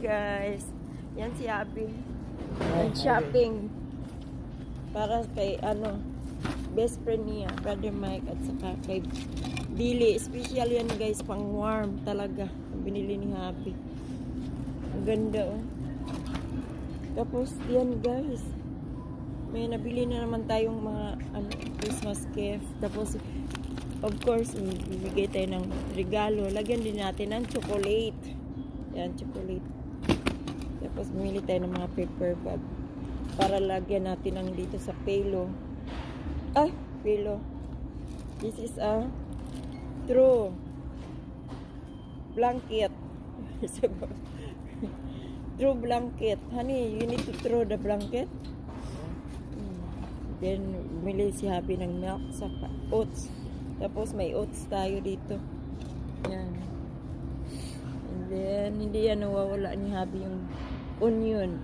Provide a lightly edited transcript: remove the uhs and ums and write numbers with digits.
guys. Yan si Abby. Shopping. Para kay best friend niya, Brother Mike, at saka kay Billy. Special yan guys, pang warm talaga. Binili ni Happy. Ang ganda oh. Tapos yan guys, may nabili na naman tayong mga Christmas gift. Tapos of course, bibigay tayo ng regalo. Lagyan din natin ng chocolate. Yan, chocolate. Tapos bumili tayo ng mga paper bag para lagyan natin ng dito sa pillow. Pillow. This is a true blanket. True blanket. Honey, you need to throw the blanket. Then, bumili si Happy ng milk sa oats. Tapos, may oats tayo dito. Yan. And then, hindi yan nawawala ni Happy yung onion.